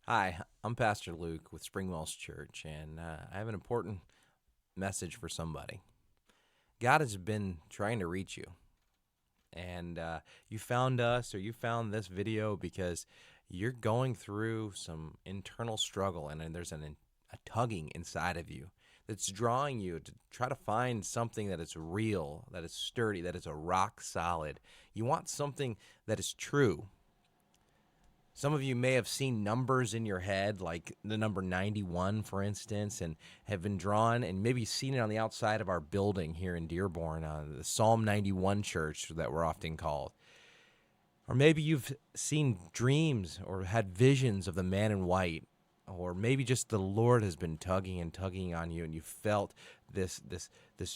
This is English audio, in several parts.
Hi, I'm Pastor Luke with Springwells Church, and I have an important message for somebody. God has been trying to reach you, and you found us or you found this video because you're going through some internal struggle, and there's a tugging inside of you that's drawing you to try to find something that is real, that is sturdy, that is a rock solid. You want something that is true. Some of you may have seen numbers in your head, like the number 91, for instance, and have been drawn and maybe seen it on the outside of our building here in Dearborn, the Psalm 91 church that we're often called. Or maybe you've seen dreams or had visions of the man in white, or maybe just the Lord has been tugging and tugging on you, and you felt this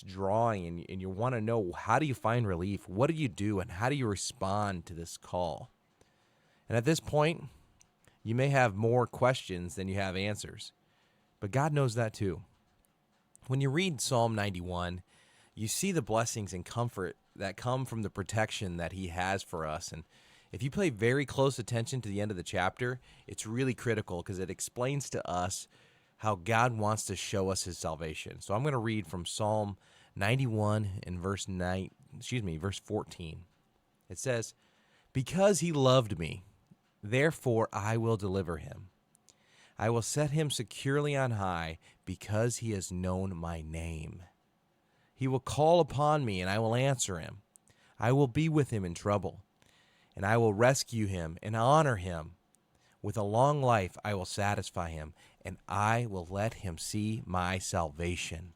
drawing, and you want to know, how do you find relief? What do you do, and how do you respond to this call? And at this point, you may have more questions than you have answers, but God knows that too. When you read Psalm 91, you see the blessings and comfort that come from the protection that He has for us. And if you pay very close attention to the end of the chapter, it's really critical because it explains to us how God wants to show us His salvation. So I'm going to read from Psalm 91 in verse 14. It says, "Because He loved me, therefore I will deliver him. I will set him securely on high because he has known my name. He will call upon me and I will answer him. I will be with him in trouble, and I will rescue him and honor him. With a long life I will satisfy him, and I will let him see my salvation."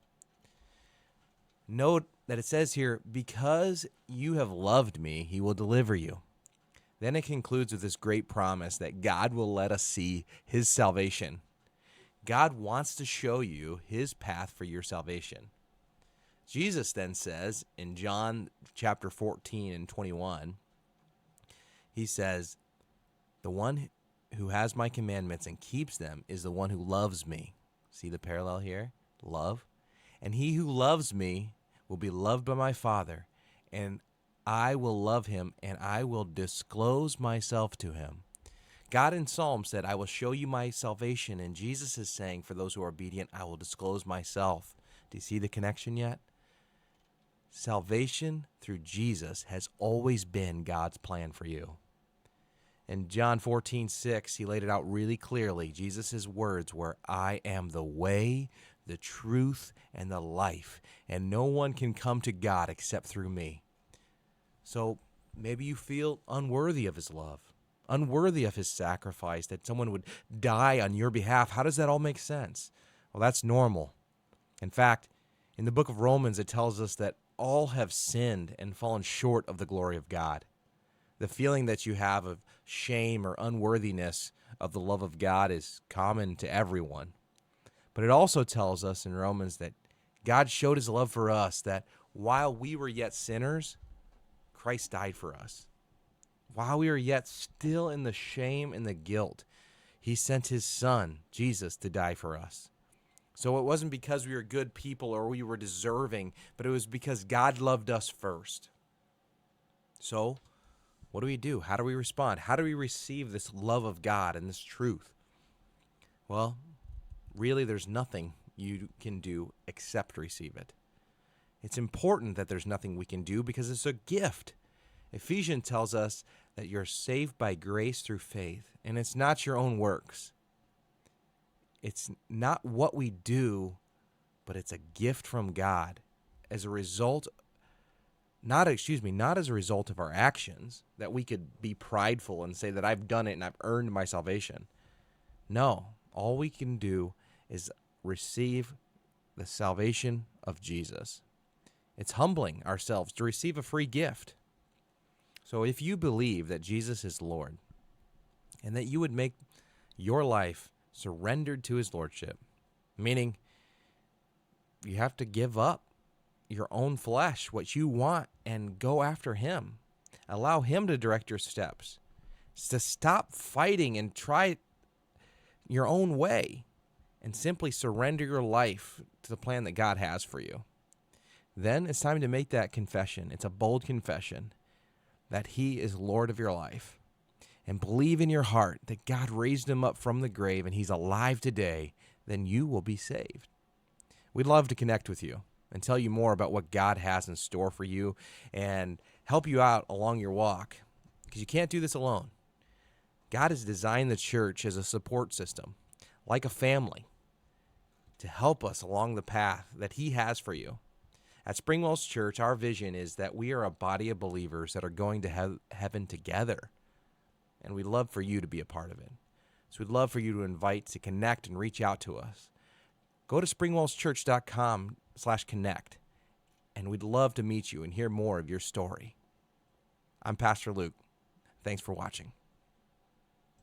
Note that it says here, "Because you have loved me, he will deliver you." Then it concludes with this great promise that God will let us see His salvation. God wants to show you His path for your salvation. Jesus then says in John chapter 14 and 21, He says, "The one who has my commandments and keeps them is the one who loves me." See the parallel here? Love. "And he who loves me will be loved by my Father, and I will love him, and I will disclose myself to him." God in Psalm said, "I will show you my salvation." And Jesus is saying, for those who are obedient, "I will disclose myself." Do you see the connection yet? Salvation through Jesus has always been God's plan for you. In John 14:6, He laid it out really clearly. Jesus' words were, "I am the way, the truth, and the life, and no one can come to God except through me." So maybe you feel unworthy of His love, unworthy of His sacrifice, that someone would die on your behalf. How does that all make sense? Well, that's normal. In fact, in the book of Romans, it tells us that all have sinned and fallen short of the glory of God. The feeling that you have of shame or unworthiness of the love of God is common to everyone. But it also tells us in Romans that God showed His love for us, that while we were yet sinners, Christ died for us. While we are yet still in the shame and the guilt, He sent His Son, Jesus, to die for us. So it wasn't because we were good people or we were deserving, but it was because God loved us first. So what do we do? How do we respond? How do we receive this love of God and this truth? Well, really, there's nothing you can do except receive it. It's important that there's nothing we can do because it's a gift. Ephesians tells us that you're saved by grace through faith, and it's not your own works. It's not what we do, but it's a gift from God as a result, not as a result of our actions, that we could be prideful and say that I've done it and I've earned my salvation. No, all we can do is receive the salvation of Jesus. It's humbling ourselves to receive a free gift. So if you believe that Jesus is Lord and that you would make your life surrendered to His Lordship, meaning you have to give up your own flesh, what you want, and go after Him. Allow Him to direct your steps. It's to stop fighting and try your own way and simply surrender your life to the plan that God has for you. Then it's time to make that confession. It's a bold confession that He is Lord of your life. and believe in your heart that God raised him up from the grave and he's alive today, then you will be saved. We'd love to connect with you and tell you more about what God has in store for you and help you out along your walk, because you can't do this alone. God has designed the church as a support system, like a family, to help us along the path that he has for you. At Springwell's Church, our vision is that we are a body of believers that are going to heaven together, and we'd love for you to be a part of it. So we'd love for you to invite, to connect, and reach out to us. Go to springwellschurch.com/connect, and we'd love to meet you and hear more of your story. I'm Pastor Luke. Thanks for watching.